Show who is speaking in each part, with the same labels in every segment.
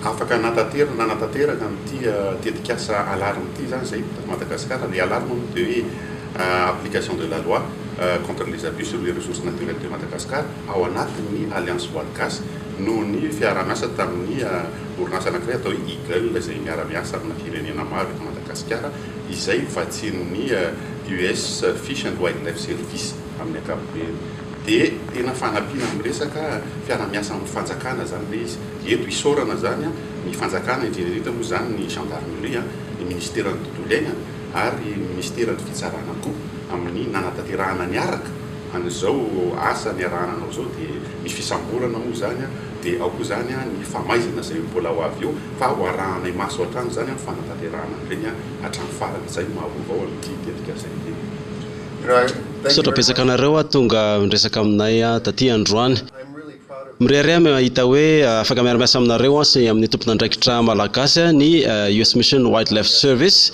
Speaker 1: afaka nanatanteraka amin'ity tetikasa alarme ity zany zay Madagasikara. Les alarmes de application de la loi contre les abus sur les ressources naturelles de Madagascar ao anatin'ny Alliance Voile-Gasy noho ny fiara-miasa tamin'ny orinasa anankiray atao Eagle izay miara-miasa amina firenena maro eto Madagasikara izay vatsian'ny US Fish and Wildlife Service amin'ny ankapobeny. Dia tena fanampiana amin'ny resaka fiara-miasa amin'ny fanjakana zany le izy. Eto isorana zany ny fanjakana indrindra moa zany ny gendarmerie, ny ministère-ny tontolo iainana ary ministère-ny fitsarana koa amin'ny nanatanterahana ny araka an'izao asa ny arahananao zao dia misy fisamborana moa zany dia ao koa zany ny famaizana izay mbola ho avy eo fa ho arahanay maso hatrany zany ny fanatanterahana ireny hatrany farany izay mahavao amin'ity tetikasa ity.
Speaker 2: Sotra-petsaka anareo tonga miresaka aminay taty androany. Mirehare mahita hoe afaka miara-miasa aminareo sy amin'ny tompon'andraikitra malagasy ny US Mission Wildlife Service.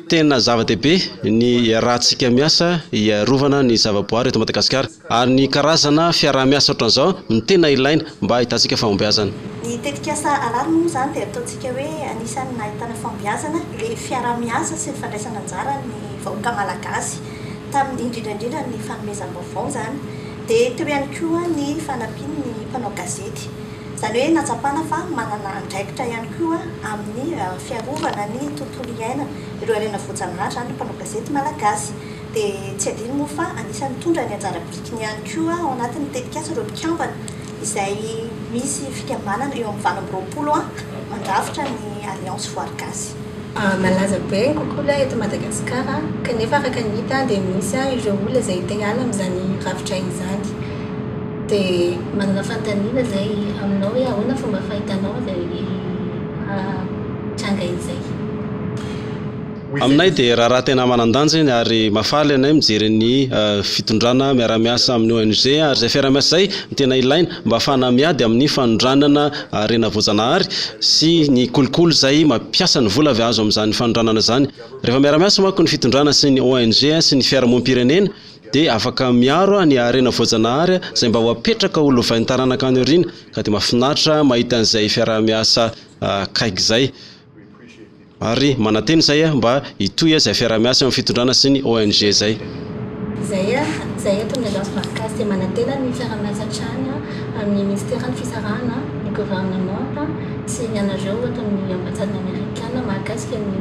Speaker 2: Tena zava-dehibe ny rahantsika miasa iarovana ny zavaboary eto Madagasikara ary ny karazana fiara-miasa ohatran'izao ny tena ilaina mba ahitantsika fahombiazana.
Speaker 3: Ny tetikasa alarme moa zany dia ataontsika hoe anisan'ny nahitana fahombiazana ilay fiara-miasa sy ny fandraisana anjara ny vahoaka malagasy tamin'ny indrindra ny fanomezam-baovao zany dia teo ihany koa ny fanampiany ny mpanao gazety. Zany hoe natsapana fa manana andraikitra ihany koa amin'ny fiarovana ny tontolo iainana ireo harena voajanahary zany ny mpanao gazety malagasy. Dia tsy adino moa fa anisan'ny mitondra ny anjara birikiny ihany koa ao anatin'ny tetikasa ireo mpikambana izay misy fikambanana eo amin'ny 20 mandrafitra ny Alliance Voile-Gasy.
Speaker 4: Malaza be ny kokola eto Madagasikara kanefa araka ny hita dia misy ireo olona izay te hiala amin'izany rafitra izany. Dia manana fanontaniana zay aminao hoe ahoana fomba fahitanao zay tranga izay.
Speaker 2: Aminay dia raha tena manan-danja ary mafaly anay mijery ny fitondrana miara-miasa amin'ny ONG ary izay fiara-miasa zay tena ilaina mba ahafahana miady amin'ny fanondranana harena voajanahary sy ny kolokolo izay mampiasa ny vola avy azo amin'izany fanondranana zany. Rehefa miara-miasa manko ny fitondrana sy ny ONG sy ny fiarahamonim-pirenena dia afaka miaro ny harena voajanahary izay mba ho apetraka olo vaintaranaka any aoriana ka dia mahafinaritra mahita an'izay fiara-miasa kaiky izay. Ary manateny izay mba hitohy izay fiara-miasa amin'ny fitondrana sy ny ONG izay.
Speaker 4: Zay eto ny Alliance Voile-Gasy dia manatena ny fiara-miasa hatrany amin'ny ministère-ny fisarahana ny gouvernement sy ny anareo atao ny ambasadany amerikana mahakasika ny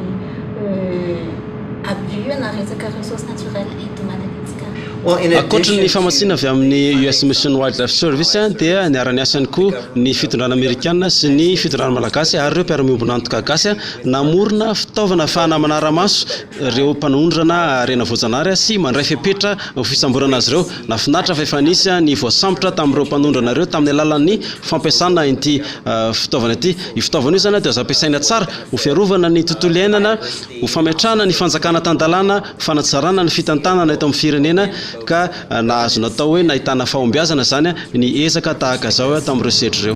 Speaker 4: abus na resaka ressources naturelles eto Madagasikara.
Speaker 2: Ankoatra ny famatsiana avy amin'ny US Mission Wildlife Service dia niara-ny asany koa ny fitondrana amerikana sy ny fitondrana malagasy ary ireo mpiara-miombona antoka gasy namorona fitaovana ahafahana manara-maso ireo mpanondrana harena voajanahary sy mandray fepetra ho fisamborana azy ireo. Nafinaritra fa efa nisy ny voasambotra tamin'ireo mpanondrana ireo tamin'ny alalan'ny fampiasana ity fitaovana ity. Io fitaovana io zany dia azo ampiasaina tsara ho fiarovana ny tontolo iainana, ho fametrahana ny fanjakana tan-dalàna, fanatsarana ny fitantanana eto amin'ny firenena ka nahazo natao hoe nahitana fahombiazana zany ny ezaka tahaka zao tamin'ireo setra ireo.